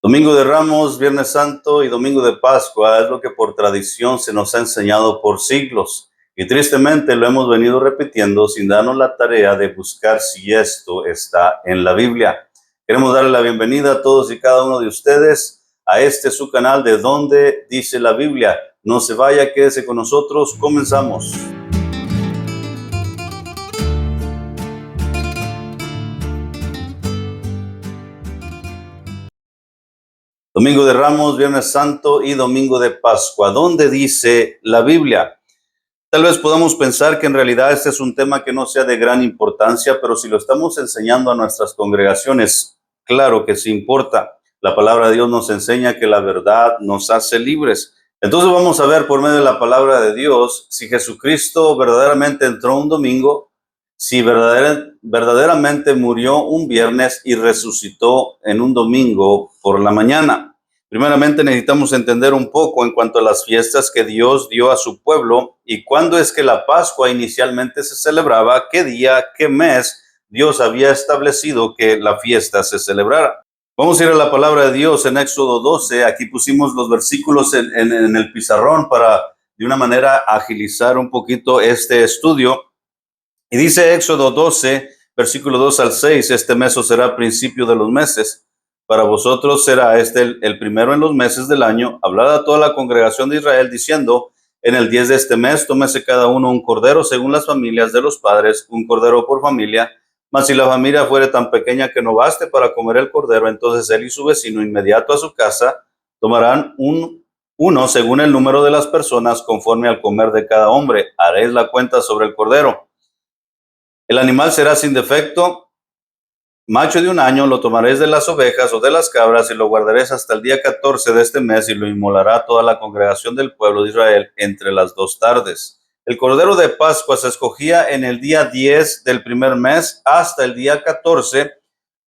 Domingo de Ramos, Viernes Santo y Domingo de Pascua es lo que por tradición se nos ha enseñado por siglos y tristemente lo hemos venido repitiendo sin darnos la tarea de buscar si esto está en la Biblia. Queremos darle la bienvenida a todos y cada uno de ustedes a este su canal de Donde Dice la Biblia. No se vaya, quédese con nosotros, comenzamos. Domingo de Ramos, Viernes Santo y Domingo de Pascua. ¿Dónde dice la Biblia? Tal vez podamos pensar que en realidad este es un tema que no sea de gran importancia, pero si lo estamos enseñando a nuestras congregaciones, claro que sí importa. La palabra de Dios nos enseña que la verdad nos hace libres. Entonces vamos a ver por medio de la palabra de Dios si Jesucristo verdaderamente entró un domingo, si verdaderamente murió un viernes y resucitó en un domingo por la mañana. Primeramente necesitamos entender un poco en cuanto a las fiestas que Dios dio a su pueblo y cuándo es que la Pascua inicialmente se celebraba, qué día, qué mes Dios había establecido que la fiesta se celebrara. Vamos a ir a la palabra de Dios en Éxodo 12. Aquí pusimos los versículos en el pizarrón para de una manera agilizar un poquito este estudio. Y dice Éxodo 12, versículo 2 al 6, este mes os será principio de los meses. Para vosotros será este el primero en los meses del año. Hablad a toda la congregación de Israel diciendo, en el 10 de este mes tómese cada uno un cordero según las familias de los padres, un cordero por familia. Mas si la familia fuere tan pequeña que no baste para comer el cordero, entonces él y su vecino inmediato a su casa tomarán uno según el número de las personas conforme al comer de cada hombre. Haréis la cuenta sobre el cordero. El animal será sin defecto, macho de un año, lo tomaréis de las ovejas o de las cabras y lo guardaréis hasta el día 14 de este mes y lo inmolará toda la congregación del pueblo de Israel entre las dos tardes. El cordero de Pascua se escogía en el día 10 del primer mes hasta el día 14.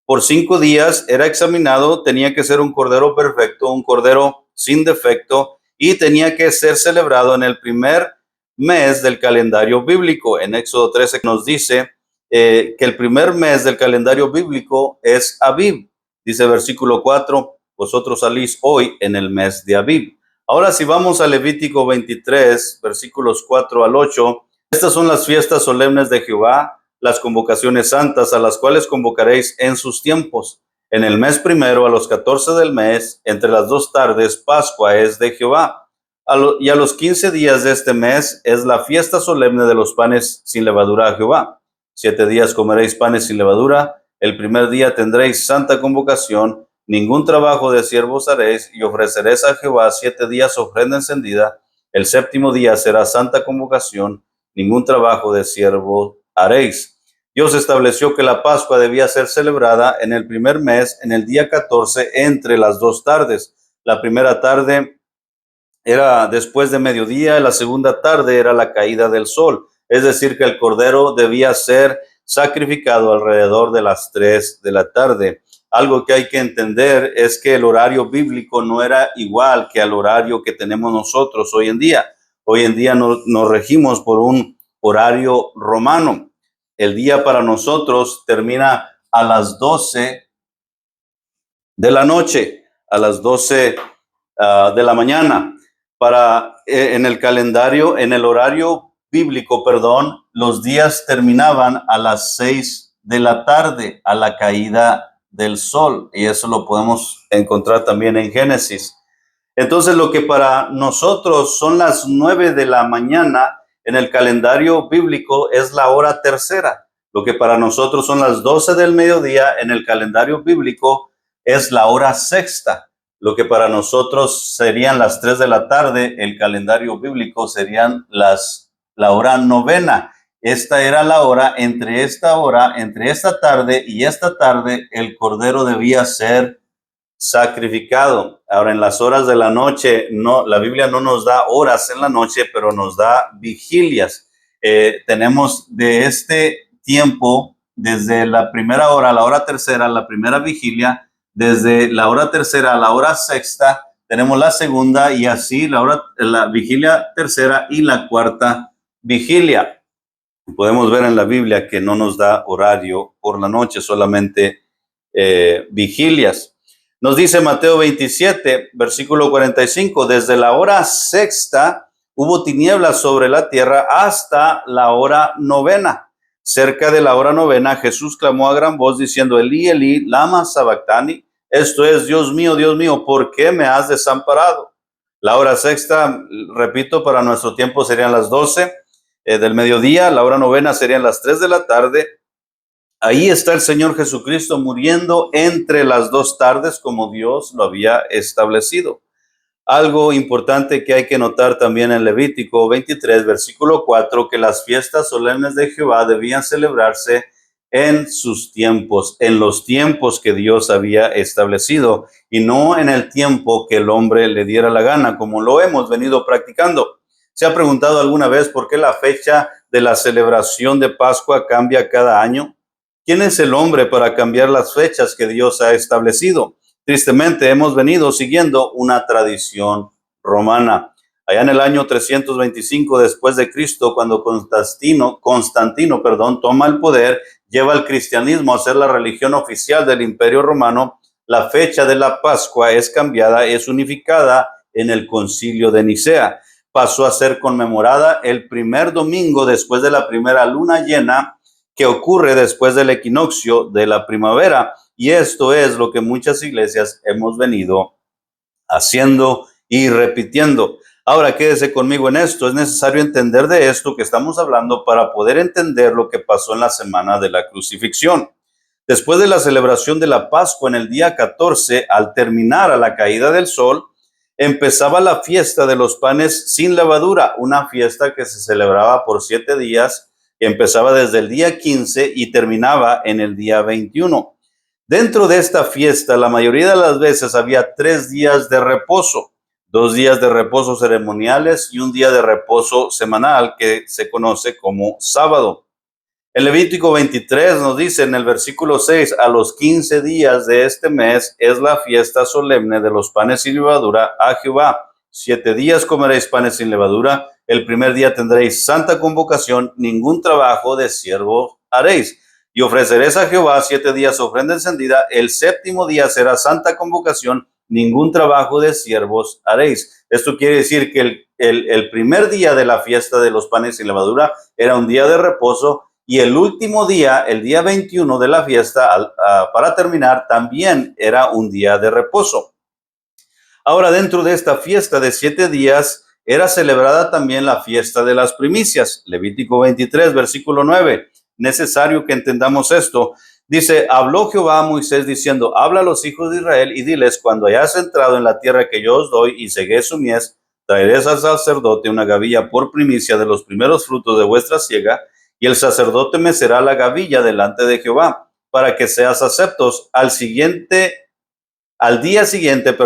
Por 5 días era examinado, tenía que ser un cordero perfecto, un cordero sin defecto y tenía que ser celebrado en el primer mes del calendario bíblico. En Éxodo 13 nos dice que el primer mes del calendario bíblico es Abib. Dice versículo 4, vosotros salís hoy en el mes de Abib. Ahora si vamos a Levítico 23, versículos 4 al 8, estas son las fiestas solemnes de Jehová, las convocaciones santas a las cuales convocaréis en sus tiempos. En el mes primero, a los 14 del mes, entre las dos tardes, Pascua es de Jehová. Y a los 15 días de este mes es la fiesta solemne de los panes sin levadura a Jehová. 7 días comeréis panes sin levadura. El primer día tendréis santa convocación. Ningún trabajo de siervos haréis y ofreceréis a Jehová 7 días ofrenda encendida. El séptimo día será santa convocación. Ningún trabajo de siervo haréis. Dios estableció que la Pascua debía ser celebrada en el primer mes, en el día 14, entre las dos tardes. La primera tarde era después de mediodía, la segunda tarde era la caída del sol. Es decir, que el cordero debía ser sacrificado alrededor de las 3 de la tarde. Algo que hay que entender es que el horario bíblico no era igual que al horario que tenemos nosotros hoy en día. Hoy en día nos regimos por un horario romano. El día para nosotros termina a las 12 de la noche, a las 12 de la mañana. En el calendario, en el horario bíblico, los días terminaban a las 6 de la tarde, a la caída del sol. Y eso lo podemos encontrar también en Génesis. Entonces, lo que para nosotros son las 9 de la mañana, en el calendario bíblico es la hora tercera. Lo que para nosotros son las 12 del mediodía, en el calendario bíblico es la hora sexta. Lo que para nosotros serían las 3 de la tarde, el calendario bíblico serían la hora novena. Esta era la hora, entre esta tarde y esta tarde, el cordero debía ser sacrificado. Ahora, en las horas de la noche, no, la Biblia no nos da horas en la noche, pero nos da vigilias. Tenemos de este tiempo, desde la primera hora a la hora tercera, la primera vigilia. Desde la hora tercera a la hora sexta tenemos la segunda y así la vigilia tercera y la cuarta vigilia. Podemos ver en la Biblia que no nos da horario por la noche, solamente vigilias. Nos dice Mateo 27, versículo 45, desde la hora sexta hubo tinieblas sobre la tierra hasta la hora novena. Cerca de la hora novena, Jesús clamó a gran voz diciendo, Elí, Elí, lama sabactani. Esto es, Dios mío, ¿por qué me has desamparado? La hora sexta, repito, para nuestro tiempo serían las 12 del mediodía. La hora novena serían las 3 de la tarde. Ahí está el Señor Jesucristo muriendo entre las dos tardes como Dios lo había establecido. Algo importante que hay que notar también en Levítico 23, versículo 4, que las fiestas solemnes de Jehová debían celebrarse en sus tiempos, en los tiempos que Dios había establecido y no en el tiempo que el hombre le diera la gana, como lo hemos venido practicando. ¿Se ha preguntado alguna vez por qué la fecha de la celebración de Pascua cambia cada año? ¿Quién es el hombre para cambiar las fechas que Dios ha establecido? Tristemente, hemos venido siguiendo una tradición romana. Allá en el año 325 después de Cristo, cuando Constantino, toma el poder, lleva el cristianismo a ser la religión oficial del Imperio Romano, la fecha de la Pascua es cambiada, es unificada en el Concilio de Nicea. Pasó a ser conmemorada el primer domingo después de la primera luna llena, que ocurre después del equinoccio de la primavera. Y esto es lo que muchas iglesias hemos venido haciendo y repitiendo. Ahora, quédese conmigo en esto. Es necesario entender de esto que estamos hablando para poder entender lo que pasó en la semana de la crucifixión. Después de la celebración de la Pascua en el día 14, al terminar a la caída del sol, empezaba la fiesta de los panes sin levadura, una fiesta que se celebraba por 7 días. Empezaba desde el día 15 y terminaba en el día 21. Dentro de esta fiesta, la mayoría de las veces había 3 días de reposo, 2 días de reposo ceremoniales y un día de reposo semanal que se conoce como sábado. El Levítico 23 nos dice en el versículo 6, a los 15 días de este mes es la fiesta solemne de los panes sin levadura a Jehová. 7 días comeréis panes sin levadura. El primer día tendréis santa convocación, ningún trabajo de siervo haréis. Y ofreceréis a Jehová 7 días ofrenda encendida. El séptimo día será santa convocación, ningún trabajo de siervos haréis. Esto quiere decir que el primer día de la fiesta de los panes sin levadura era un día de reposo. Y el último día, el día 21 de la fiesta, para terminar, también era un día de reposo. Ahora, dentro de esta fiesta de 7 días, era celebrada también la fiesta de las primicias. Levítico 23, versículo 9. Necesario que entendamos esto. Dice, habló Jehová a Moisés diciendo, habla a los hijos de Israel y diles, cuando hayas entrado en la tierra que yo os doy y cegué su mies, traeréis al sacerdote una gavilla por primicia de los primeros frutos de vuestra siega, y el sacerdote mecerá la gavilla delante de Jehová, para que seas aceptos al día siguiente,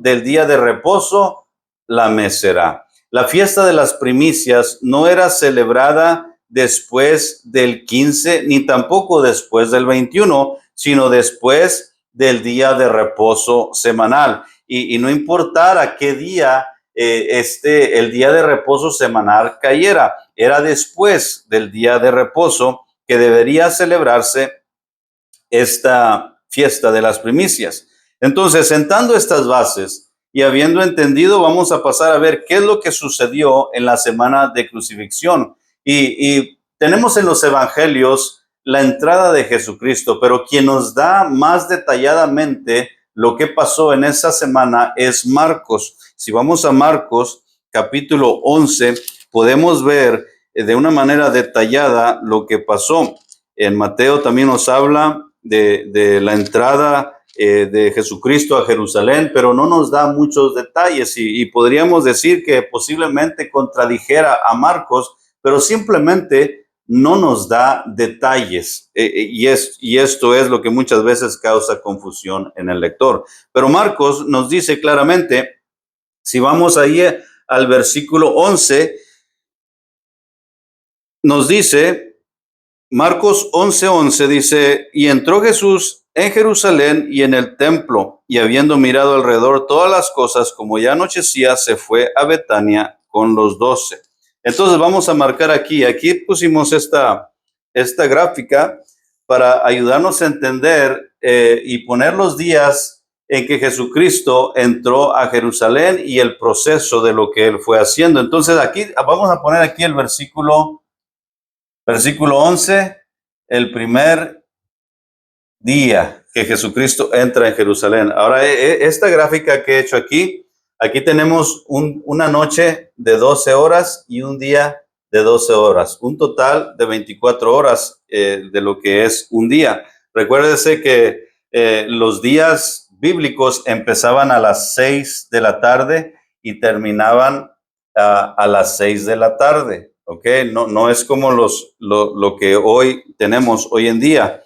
del día de reposo, la mecerá. La fiesta de las primicias no era celebrada después del 15, ni tampoco después del 21, sino después del día de reposo semanal. Y no importara qué día el día de reposo semanal cayera, era después del día de reposo que debería celebrarse esta fiesta de las primicias. Entonces, sentando estas bases y habiendo entendido, vamos a pasar a ver qué es lo que sucedió en la semana de crucifixión. Y tenemos en los evangelios la entrada de Jesucristo, pero quien nos da más detalladamente lo que pasó en esa semana es Marcos. Si vamos a Marcos, capítulo 11, podemos ver de una manera detallada lo que pasó. En Mateo también nos habla de la entrada de Jesucristo a Jerusalén, pero no nos da muchos detalles y podríamos decir que posiblemente contradijera a Marcos, pero simplemente no nos da detalles y esto es lo que muchas veces causa confusión en el lector. Pero Marcos nos dice claramente, si vamos ahí al versículo 11, nos dice, Marcos 11:11 dice, y entró Jesús en Jerusalén y en el templo, y habiendo mirado alrededor todas las cosas, como ya anochecía, se fue a Betania con los 12. Entonces vamos a marcar aquí pusimos esta gráfica para ayudarnos a entender y poner los días en que Jesucristo entró a Jerusalén y el proceso de lo que él fue haciendo. Entonces aquí vamos a poner aquí el versículo 11, el primer día que Jesucristo entra en Jerusalén. Ahora, esta gráfica que he hecho aquí tenemos una noche de 12 horas y un día de 12 horas, un total de 24 horas de lo que es un día. Recuérdese que los días bíblicos empezaban a las 6 de la tarde y terminaban a las 6 de la tarde, ¿ok? No es como lo que hoy tenemos hoy en día.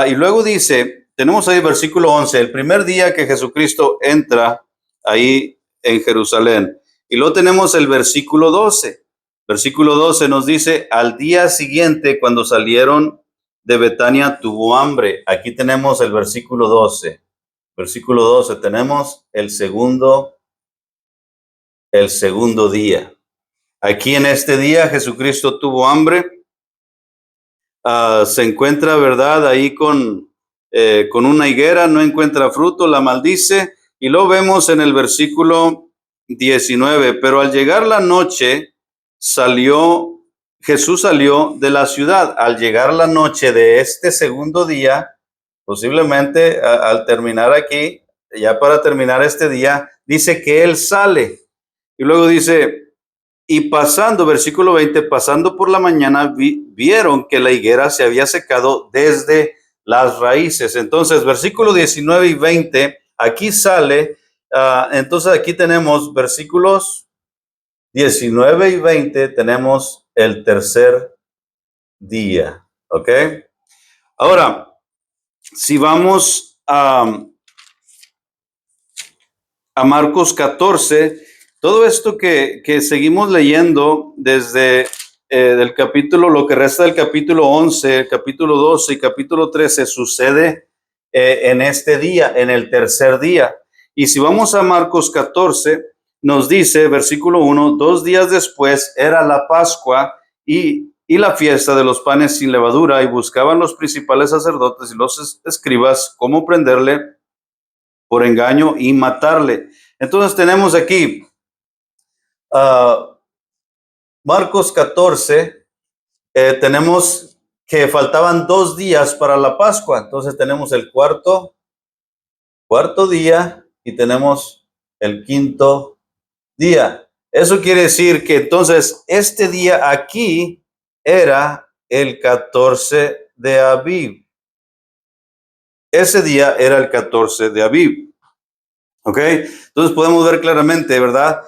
Y luego dice, tenemos ahí versículo 11, el primer día que Jesucristo entra ahí en Jerusalén. Y luego tenemos el versículo 12. Versículo 12 nos dice, al día siguiente, cuando salieron de Betania, tuvo hambre. Aquí tenemos el versículo 12. Versículo 12, tenemos el segundo día. Aquí en este día Jesucristo tuvo hambre. Se encuentra, ¿verdad? Ahí con una higuera, no encuentra fruto, la maldice. Y lo vemos en el versículo 19. Pero al llegar la noche, Jesús salió de la ciudad. Al llegar la noche de este segundo día, posiblemente al terminar aquí, ya para terminar este día, dice que él sale. Y luego dice, y pasando, versículo 20, pasando por la mañana, vieron que la higuera se había secado desde las raíces. Entonces, versículo 19 y 20, aquí sale, entonces aquí tenemos versículos 19 y 20, tenemos el tercer día, ¿ok? Ahora, si vamos a Marcos 14, todo esto que seguimos leyendo desde del capítulo, lo que resta del capítulo 11, el capítulo 12 y capítulo 13 sucede en este día, en el tercer día. Y si vamos a Marcos 14, nos dice, versículo 1, 2 días después era la Pascua y la fiesta de los panes sin levadura, y buscaban los principales sacerdotes y los escribas cómo prenderle por engaño y matarle. Entonces tenemos aquí Marcos 14, tenemos que faltaban 2 días para la Pascua. Entonces tenemos el cuarto día y tenemos el quinto día. Eso quiere decir que entonces este día aquí era el 14 de Aviv. Ese día era el 14 de Aviv. ¿Ok? Entonces podemos ver claramente, ¿verdad?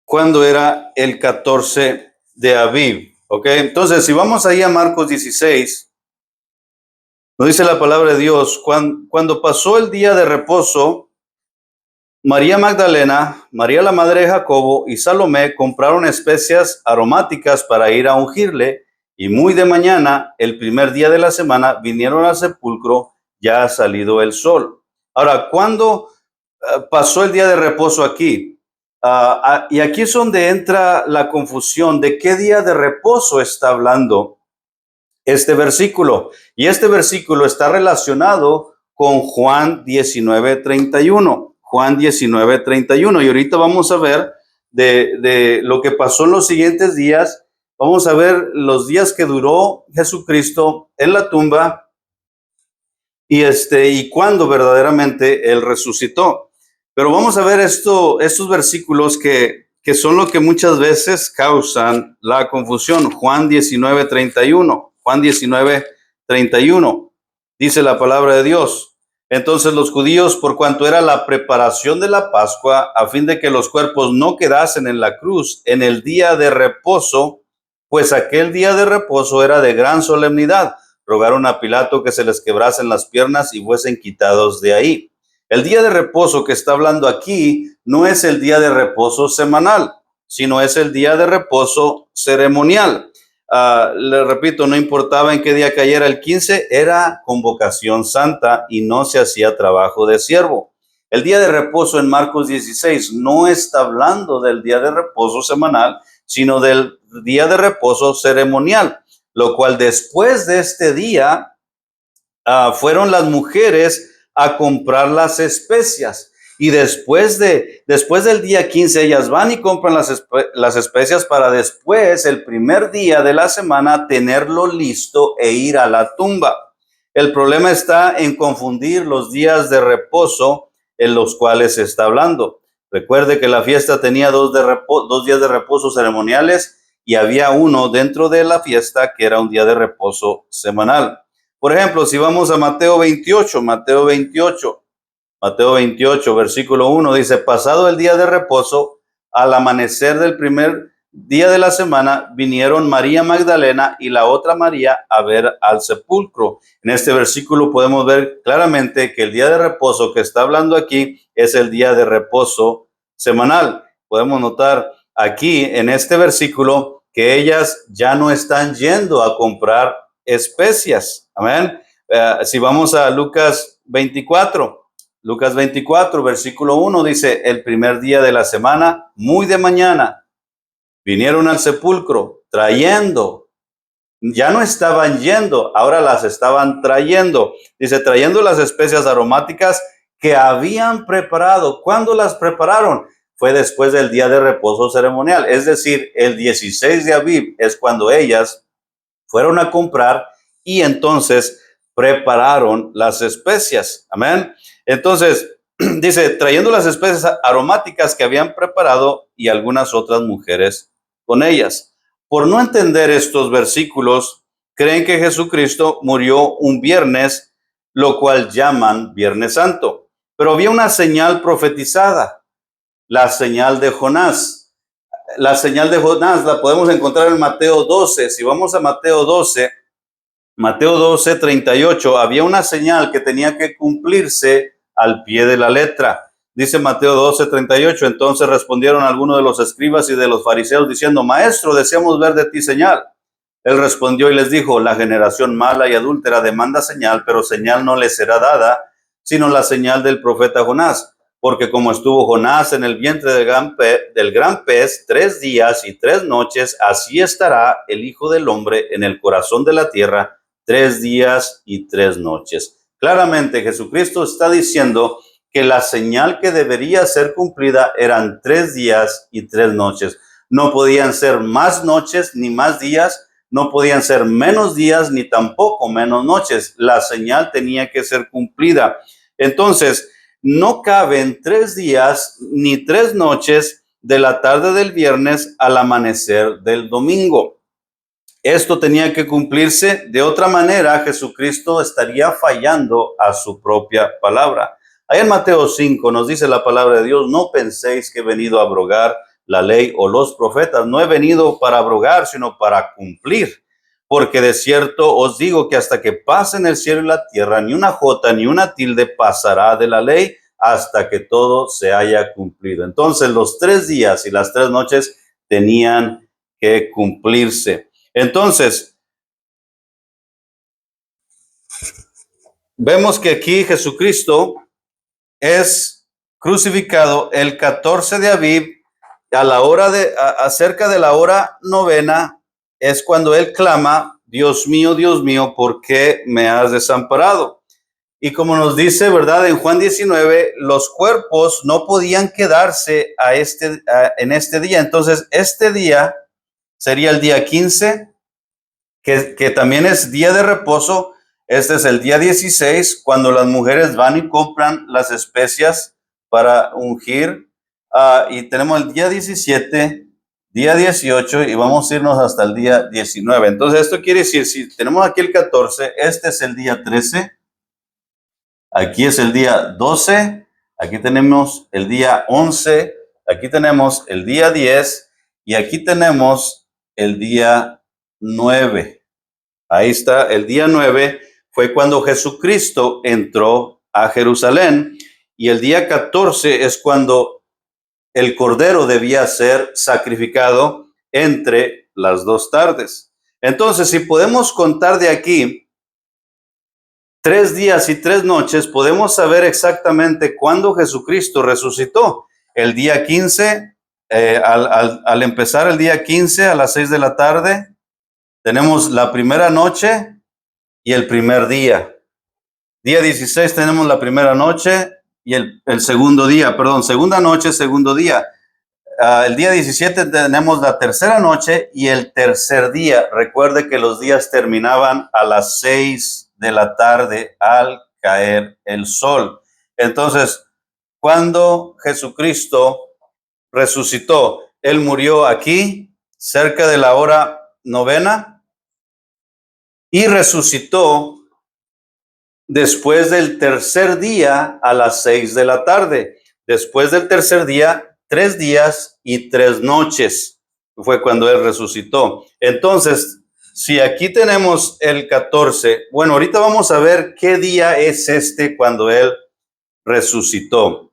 Cuando era el 14 de Aviv. ¿Ok? Entonces, si vamos ahí a Marcos 16, nos dice la palabra de Dios, cuando pasó el día de reposo, María Magdalena, María la madre de Jacobo y Salomé compraron especias aromáticas para ir a ungirle, y muy de mañana, el primer día de la semana, vinieron al sepulcro ya ha salido el sol. Ahora, ¿cuándo pasó el día de reposo aquí? Y aquí es donde entra la confusión de qué día de reposo está hablando este versículo. Y este versículo está relacionado con Juan 19:31. Juan 19:31. Y ahorita vamos a ver de lo que pasó en los siguientes días. Vamos a ver los días que duró Jesucristo en la tumba y cuándo verdaderamente él resucitó. Pero vamos a ver estos versículos que son lo que muchas veces causan la confusión. Juan 19:31. Juan 19:31. Dice la palabra de Dios. Entonces los judíos, por cuanto era la preparación de la Pascua, a fin de que los cuerpos no quedasen en la cruz en el día de reposo, pues aquel día de reposo era de gran solemnidad, rogaron a Pilato que se les quebrasen las piernas y fuesen quitados de ahí. El día de reposo que está hablando aquí no es el día de reposo semanal, sino es el día de reposo ceremonial. Le repito, no importaba en qué día cayera el 15, era convocación santa y no se hacía trabajo de siervo. El día de reposo en Marcos 16 no está hablando del día de reposo semanal, sino del día de reposo ceremonial, lo cual después de este día fueron las mujeres a comprar las especias. Y después del día 15, ellas van y compran las especias para después, el primer día de la semana, tenerlo listo e ir a la tumba. El problema está en confundir los días de reposo en los cuales se está hablando. Recuerde que la fiesta tenía dos días de reposo ceremoniales y había uno dentro de la fiesta que era un día de reposo semanal. Por ejemplo, si vamos a Mateo 28, versículo 1, dice: pasado el día de reposo, al amanecer del primer día de la semana, vinieron María Magdalena y la otra María a ver al sepulcro. En este versículo podemos ver claramente que el día de reposo que está hablando aquí es el día de reposo semanal. Podemos notar aquí en este versículo que ellas ya no están yendo a comprar especias. Amén. Si vamos a Lucas 24, versículo 1 dice: el primer día de la semana, muy de mañana, vinieron al sepulcro trayendo, ya no estaban yendo, ahora las estaban trayendo. Dice, trayendo las especias aromáticas que habían preparado. ¿Cuándo las prepararon? Fue después del día de reposo ceremonial, es decir, el 16 de Aviv es cuando ellas fueron a comprar y entonces prepararon las especias. Amén. Entonces, dice, trayendo las especias aromáticas que habían preparado y algunas otras mujeres con ellas. Por no entender estos versículos, creen que Jesucristo murió un viernes, lo cual llaman Viernes Santo. Pero había una señal profetizada, la señal de Jonás. La señal de Jonás la podemos encontrar en Mateo 12. Si vamos a Mateo 12, 38, había una señal que tenía que cumplirse al pie de la letra. Dice Mateo 12, 38, entonces respondieron algunos de los escribas y de los fariseos diciendo: Maestro, deseamos ver de ti señal. Él respondió y les dijo: la generación mala y adúltera demanda señal, pero señal no le será dada, sino la señal del profeta Jonás. Porque como estuvo Jonás en el vientre del gran pez 3 días y 3 noches, así estará el Hijo del Hombre en el corazón de la tierra 3 días y 3 noches. Claramente Jesucristo está diciendo que la señal que debería ser cumplida eran 3 días y 3 noches. No podían ser más noches ni más días, no podían ser menos días ni tampoco menos noches. La señal tenía que ser cumplida. Entonces, no caben 3 días ni 3 noches de la tarde del viernes al amanecer del domingo. Esto tenía que cumplirse, de otra manera Jesucristo estaría fallando a su propia palabra. Ahí en Mateo 5 nos dice la palabra de Dios: no penséis que he venido a abrogar la ley o los profetas. No he venido para abrogar, sino para cumplir. Porque de cierto os digo que hasta que pasen el cielo y la tierra, ni una jota ni una tilde pasará de la ley hasta que todo se haya cumplido. Entonces los 3 días y las 3 noches tenían que cumplirse. Entonces, vemos que aquí Jesucristo es crucificado el 14 de Aviv, a la hora acerca de la hora novena, es cuando él clama: Dios mío, ¿por qué me has desamparado? Y como nos dice, ¿verdad? En Juan 19, los cuerpos no podían quedarse en este día. Entonces, este día sería el día 15, que también es día de reposo. Este es el día 16, cuando las mujeres van y compran las especias para ungir. Y tenemos el día 17, día 18 y vamos a irnos hasta el día 19. Entonces, esto quiere decir, si tenemos aquí el 14, este es el día 13, aquí es el día 12, aquí tenemos el día 11, aquí tenemos el día 10 y aquí tenemos el día 9. Ahí está, el día 9 fue cuando Jesucristo entró a Jerusalén y el día 14 es cuando el cordero debía ser sacrificado entre las 2 tardes. Entonces, si podemos contar de aquí 3 días y 3 noches, podemos saber exactamente cuándo Jesucristo resucitó. El día 15, al empezar el día 15 a las 6 de la tarde, tenemos la primera noche y el primer día. Día 16 tenemos la primera noche y el segundo día, perdón, segunda noche, segundo día. El día 17 tenemos la tercera noche y el tercer día. Recuerde que los días terminaban a las 6 de la tarde al caer el sol. Entonces, cuando Jesucristo resucitó, Él murió aquí cerca de la hora novena y resucitó después del tercer día a las 6 de la tarde. Después del tercer día, 3 días y 3 noches fue cuando Él resucitó. Entonces, si aquí tenemos el 14, bueno, ahorita vamos a ver qué día es este cuando Él resucitó.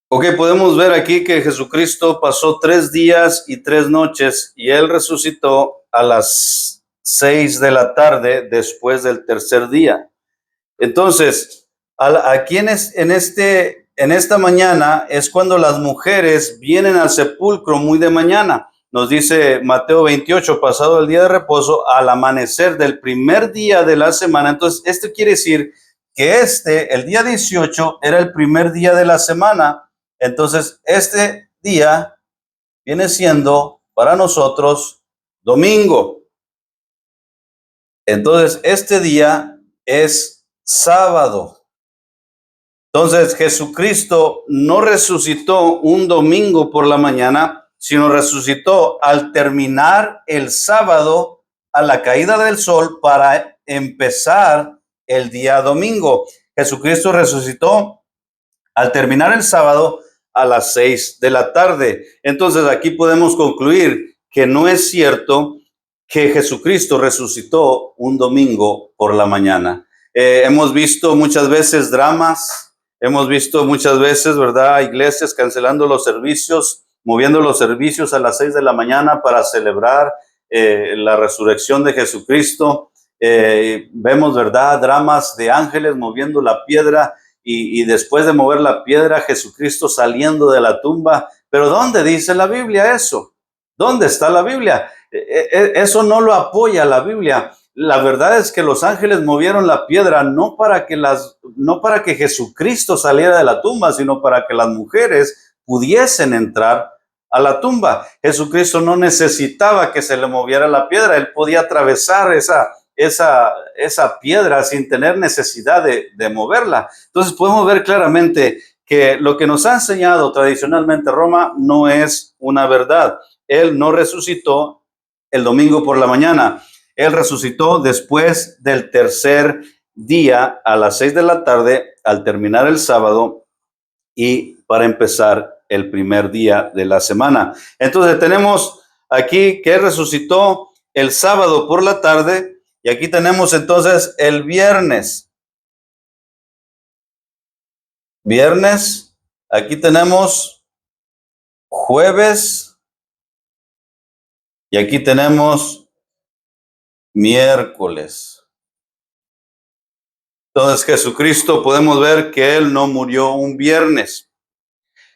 Ok, podemos ver aquí que Jesucristo pasó 3 días y 3 noches y Él resucitó a las 6 de la tarde después del tercer día. Entonces, aquí en esta mañana es cuando las mujeres vienen al sepulcro muy de mañana. Nos dice Mateo 28, pasado el día de reposo, al amanecer del primer día de la semana. Entonces, esto quiere decir que el día 18, era el primer día de la semana. Entonces, este día viene siendo para nosotros domingo. Entonces, este día es sábado. Entonces, Jesucristo no resucitó un domingo por la mañana, sino resucitó al terminar el sábado a la caída del sol para empezar el día domingo. Jesucristo resucitó al terminar el sábado a las 6 de la tarde. Entonces, aquí podemos concluir que no es cierto que Jesucristo resucitó un domingo por la mañana. Hemos visto muchas veces dramas, hemos visto muchas veces, ¿verdad?, iglesias cancelando los servicios, moviendo los servicios a las 6 de la mañana para celebrar la resurrección de Jesucristo. Vemos, ¿verdad?, dramas de ángeles moviendo la piedra y después de mover la piedra, Jesucristo saliendo de la tumba. Pero ¿dónde dice la Biblia eso? ¿Dónde está la Biblia? Eso no lo apoya la Biblia. La verdad es que los ángeles movieron la piedra no para que Jesucristo saliera de la tumba, sino para que las mujeres pudiesen entrar a la tumba. Jesucristo no necesitaba que se le moviera la piedra. Él podía atravesar esa piedra sin tener necesidad de moverla. Entonces podemos ver claramente que lo que nos ha enseñado tradicionalmente Roma no es una verdad. Él no resucitó el domingo por la mañana. Él resucitó después del tercer día a las 6 de la tarde al terminar el sábado y para empezar el primer día de la semana. Entonces tenemos aquí que resucitó el sábado por la tarde y aquí tenemos entonces el viernes. Viernes, aquí tenemos jueves y aquí tenemos miércoles. Entonces Jesucristo podemos ver que Él no murió un viernes.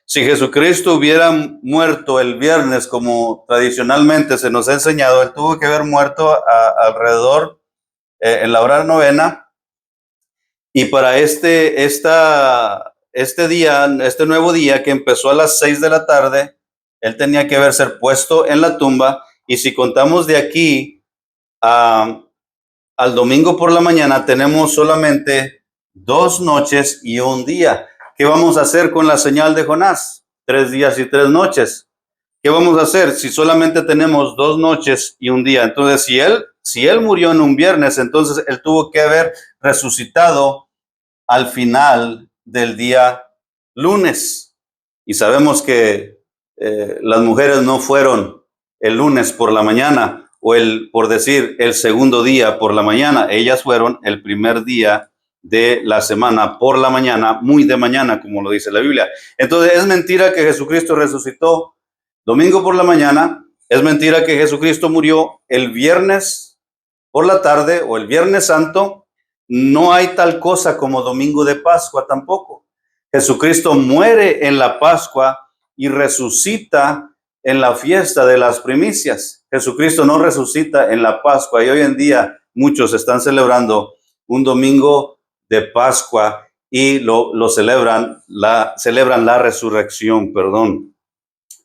Si Jesucristo hubiera muerto el viernes como tradicionalmente se nos ha enseñado, Él tuvo que haber muerto alrededor en la hora novena. Y para este nuevo día que empezó a las 6 de la tarde, Él tenía que haberse puesto en la tumba. Y si contamos de aquí al domingo por la mañana, tenemos solamente 2 noches y un día. ¿Qué vamos a hacer con la señal de Jonás? 3 días y 3 noches. ¿Qué vamos a hacer si solamente tenemos 2 noches y un día? Entonces, si él murió en un viernes, entonces Él tuvo que haber resucitado al final del día lunes. Y sabemos que las mujeres no fueron el lunes por la mañana, por decir, el segundo día por la mañana. Ellas fueron el primer día de la semana por la mañana, muy de mañana, como lo dice la Biblia. Entonces, es mentira que Jesucristo resucitó domingo por la mañana. Es mentira que Jesucristo murió el viernes por la tarde o el viernes santo. No hay tal cosa como domingo de Pascua tampoco. Jesucristo muere en la Pascua y resucita en la fiesta de las primicias. Jesucristo no resucita en la Pascua y hoy en día muchos están celebrando un domingo de Pascua y lo celebran la resurrección, perdón.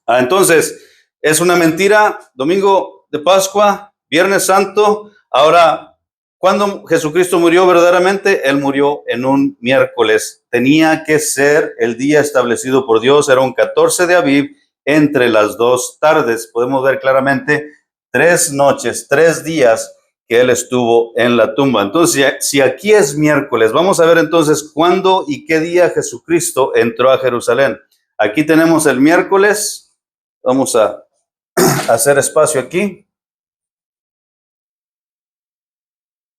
Entonces, es una mentira, domingo de Pascua, Viernes Santo. Ahora, ¿cuándo Jesucristo murió verdaderamente? Él murió en un miércoles. Tenía que ser el día establecido por Dios, era un 14 de Aviv, entre las 2 tardes. Podemos ver claramente 3 noches, 3 días que él estuvo en la tumba. Entonces, si aquí es miércoles, vamos a ver entonces cuándo y qué día Jesucristo entró a Jerusalén. Aquí tenemos el miércoles. Vamos a hacer espacio aquí.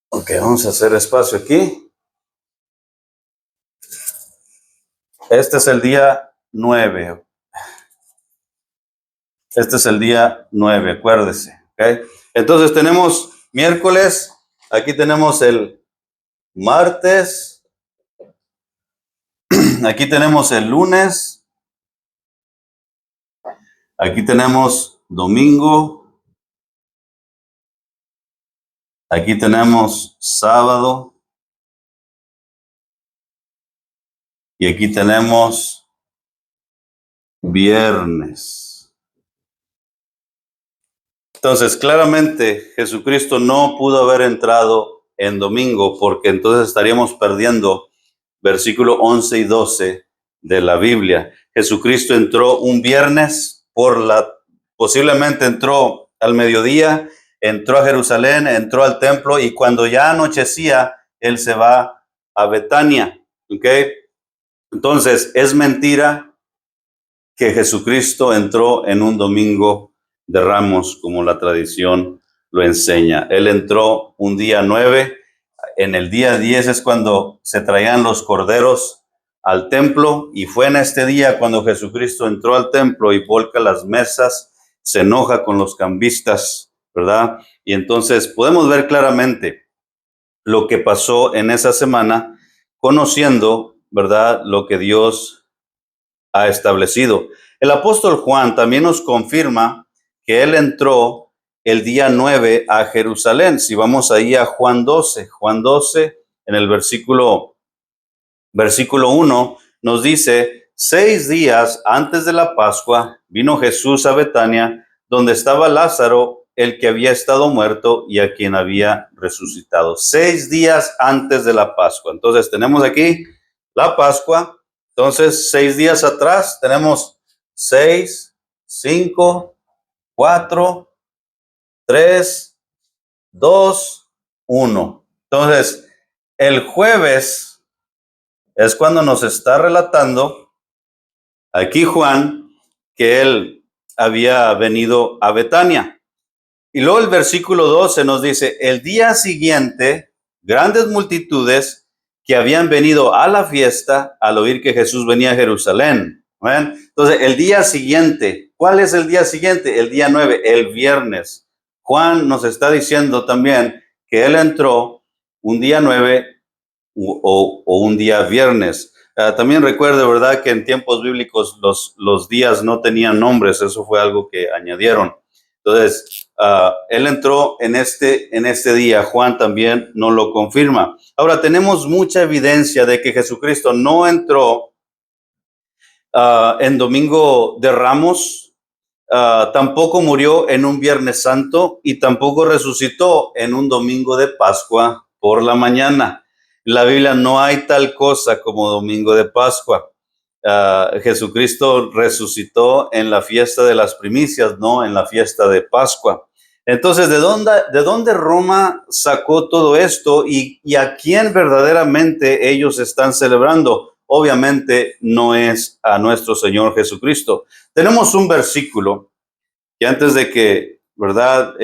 Ok, vamos a hacer espacio aquí. Este es el día 9. Este es el día 9, acuérdese. Okay. Entonces tenemos miércoles, aquí tenemos el martes, aquí tenemos el lunes, aquí tenemos domingo, aquí tenemos sábado y aquí tenemos viernes. Entonces, claramente Jesucristo no pudo haber entrado en domingo porque entonces estaríamos perdiendo versículo 11 y 12 de la Biblia. Jesucristo entró un viernes posiblemente entró al mediodía, entró a Jerusalén, entró al templo y cuando ya anochecía, él se va a Betania. ¿Ok? Entonces, es mentira que Jesucristo entró en un domingo de Ramos, como la tradición lo enseña. Él entró un día 9, en el día 10 es cuando se traían los corderos al templo, y fue en este día cuando Jesucristo entró al templo y volca las mesas, se enoja con los cambistas, ¿verdad? Y entonces podemos ver claramente lo que pasó en esa semana, conociendo, ¿verdad?, lo que Dios ha establecido. El apóstol Juan también nos confirma que él entró el día 9 a Jerusalén. Si vamos ahí a Juan 12, en el versículo 1, nos dice: 6 días antes de la Pascua vino Jesús a Betania, donde estaba Lázaro, el que había estado muerto y a quien había resucitado. 6 días antes de la Pascua. Entonces tenemos aquí la Pascua. Entonces 6 días atrás tenemos 6, 5, 4, 3, 2, 1. Entonces, el jueves es cuando nos está relatando aquí Juan que él había venido a Betania. Y luego el versículo 12 nos dice: el día siguiente, grandes multitudes que habían venido a la fiesta al oír que Jesús venía a Jerusalén. ¿Ven? Entonces, el día siguiente, ¿cuál es el día siguiente? El día 9, el viernes. Juan nos está diciendo también que él entró un día 9 o un día viernes. También recuerde, ¿verdad?, que en tiempos bíblicos los días no tenían nombres. Eso fue algo que añadieron. Entonces, él entró en este día. Juan también nos lo confirma. Ahora, tenemos mucha evidencia de que Jesucristo no entró en Domingo de Ramos, tampoco murió en un Viernes Santo y tampoco resucitó en un Domingo de Pascua por la mañana. En la Biblia no hay tal cosa como Domingo de Pascua. Jesucristo resucitó en la fiesta de las primicias, no en la fiesta de Pascua. Entonces, ¿de dónde Roma sacó todo esto y a quién verdaderamente ellos están celebrando? Obviamente no es a nuestro Señor Jesucristo. Tenemos un versículo que antes de que, ¿verdad?,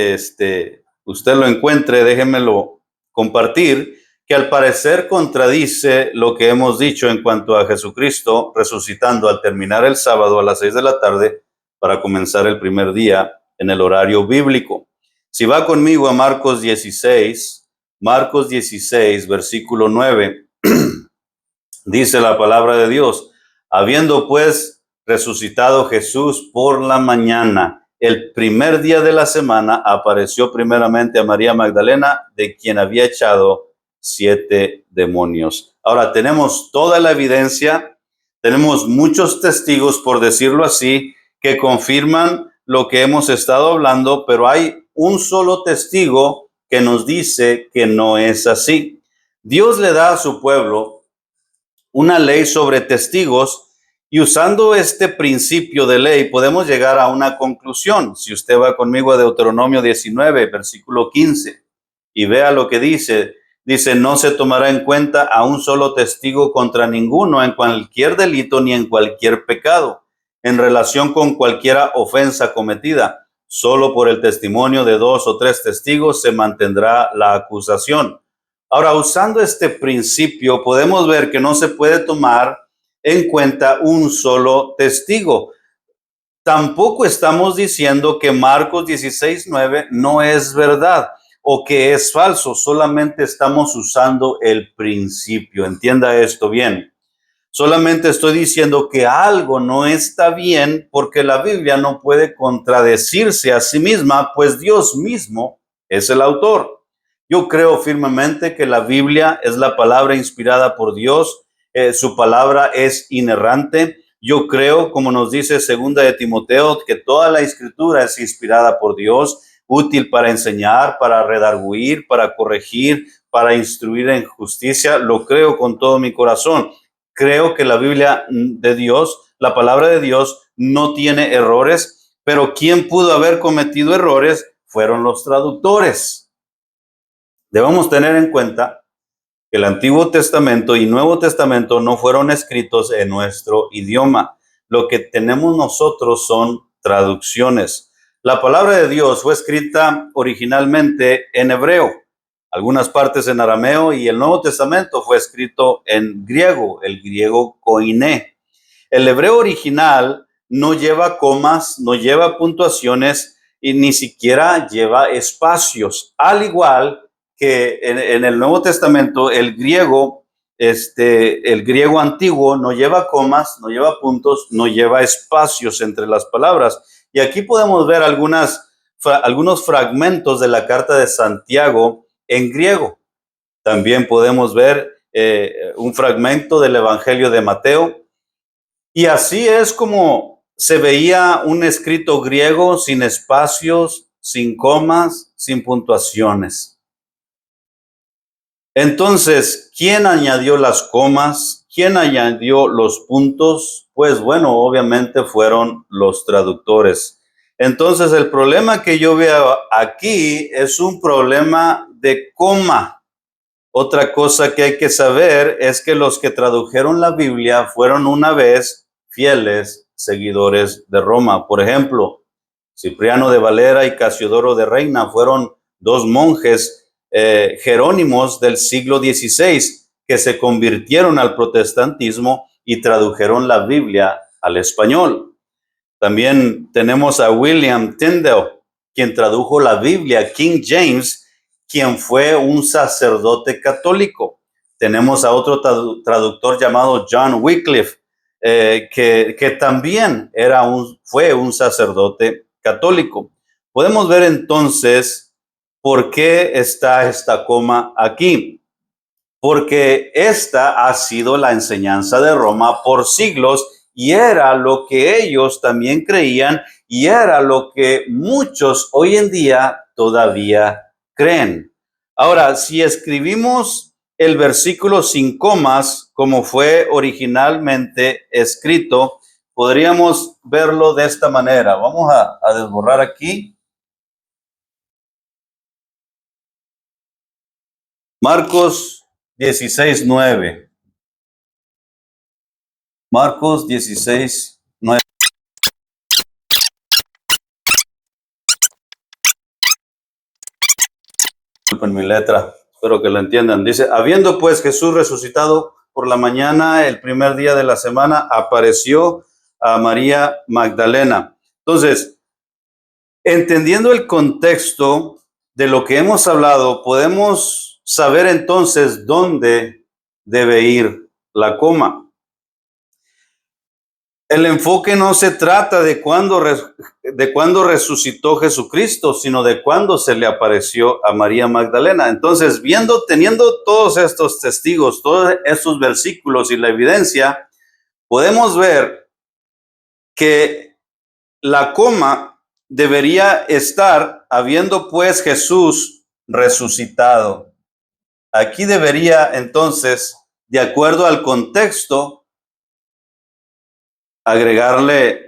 usted lo encuentre, déjenmelo compartir, que al parecer contradice lo que hemos dicho en cuanto a Jesucristo resucitando al terminar el sábado a las 6 de la tarde para comenzar el primer día en el horario bíblico. Si va conmigo a Marcos 16, versículo 9, dice la palabra de Dios: habiendo pues resucitado Jesús por la mañana, el primer día de la semana, apareció primeramente a María Magdalena, de quien había echado 7 demonios. Ahora, tenemos toda la evidencia, tenemos muchos testigos, por decirlo así, que confirman lo que hemos estado hablando, pero hay un solo testigo que nos dice que no es así. Dios le da a su pueblo una ley sobre testigos y usando este principio de ley podemos llegar a una conclusión. Si usted va conmigo a Deuteronomio 19, versículo 15 y vea lo que dice, no se tomará en cuenta a un solo testigo contra ninguno en cualquier delito ni en cualquier pecado, en relación con cualquier ofensa cometida. Solo por el testimonio de 2 o 3 testigos se mantendrá la acusación. Ahora, usando este principio, podemos ver que no se puede tomar en cuenta un solo testigo. Tampoco estamos diciendo que Marcos 16:9 no es verdad o que es falso, solamente estamos usando el principio. Entienda esto bien. Solamente estoy diciendo que algo no está bien porque la Biblia no puede contradecirse a sí misma, pues Dios mismo es el autor. Yo creo firmemente que la Biblia es la palabra inspirada por Dios. Su palabra es inerrante. Yo creo, como nos dice 2 de Timoteo, que toda la escritura es inspirada por Dios, útil para enseñar, para redarguir, para corregir, para instruir en justicia. Lo creo con todo mi corazón. Creo que la Biblia de Dios, la palabra de Dios, no tiene errores, pero quien pudo haber cometido errores fueron los traductores. Debemos tener en cuenta que el Antiguo Testamento y Nuevo Testamento no fueron escritos en nuestro idioma. Lo que tenemos nosotros son traducciones. La palabra de Dios fue escrita originalmente en hebreo, algunas partes en arameo, y el Nuevo Testamento fue escrito en griego, el griego koiné. El hebreo original no lleva comas, no lleva puntuaciones y ni siquiera lleva espacios, al igual que en el Nuevo Testamento el griego antiguo no lleva comas, no lleva puntos, no lleva espacios entre las palabras. Y aquí podemos ver algunos fragmentos de la carta de Santiago en griego. También podemos ver un fragmento del Evangelio de Mateo. Y así es como se veía un escrito griego sin espacios, sin comas, sin puntuaciones. Entonces, ¿quién añadió las comas? ¿Quién añadió los puntos? Pues bueno, obviamente fueron los traductores. Entonces, el problema que yo veo aquí es un problema de coma. Otra cosa que hay que saber es que los que tradujeron la Biblia fueron una vez fieles seguidores de Roma. Por ejemplo, Cipriano de Valera y Casiodoro de Reina fueron 2 monjes jerónimos del siglo XVI que se convirtieron al protestantismo y tradujeron la Biblia al español. También tenemos a William Tyndale, quien tradujo la Biblia, King James, quien fue un sacerdote católico. Tenemos a otro traductor llamado John Wycliffe, que también fue un sacerdote católico. Podemos ver entonces por qué está esta coma aquí. Porque esta ha sido la enseñanza de Roma por siglos y era lo que ellos también creían y era lo que muchos hoy en día todavía creen. Ahora, si escribimos el versículo sin comas, como fue originalmente escrito, podríamos verlo de esta manera. Vamos a desborrar aquí. Marcos 16:9. Marcos 16:9. Disculpen mi letra, espero que lo entiendan. Dice, habiendo pues Jesús resucitado por la mañana, el primer día de la semana, apareció a María Magdalena. Entonces, entendiendo el contexto de lo que hemos hablado, podemos saber entonces dónde debe ir la coma. El enfoque no se trata de cuándo resucitó Jesucristo, sino de cuándo se le apareció a María Magdalena. Entonces, teniendo todos estos testigos, todos estos versículos y la evidencia, podemos ver que la coma debería estar habiendo pues Jesús resucitado. Aquí debería entonces, de acuerdo al contexto,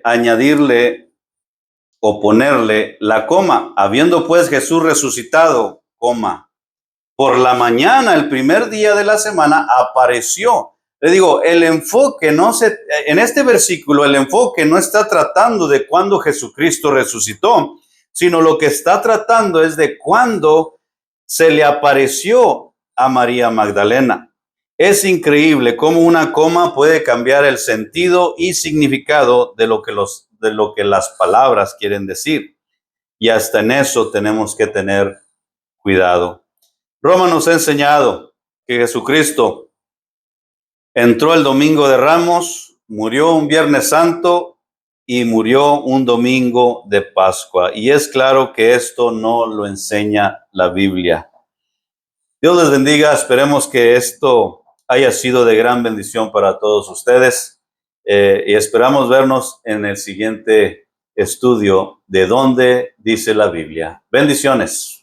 añadirle o ponerle la coma. Habiendo pues Jesús resucitado, coma, por la mañana, el primer día de la semana, apareció. Le digo, en este versículo, el enfoque no está tratando de cuándo Jesucristo resucitó, sino lo que está tratando es de cuándo se le apareció a María Magdalena. Es increíble cómo una coma puede cambiar el sentido y significado de lo que las palabras quieren decir. Y hasta en eso tenemos que tener cuidado. Roma nos ha enseñado que Jesucristo entró el domingo de Ramos, murió un Viernes Santo y murió un domingo de Pascua. Y es claro que esto no lo enseña la Biblia. Dios les bendiga. Esperemos que esto haya sido de gran bendición para todos ustedes. Y esperamos vernos en el siguiente estudio de dónde dice la Biblia. Bendiciones.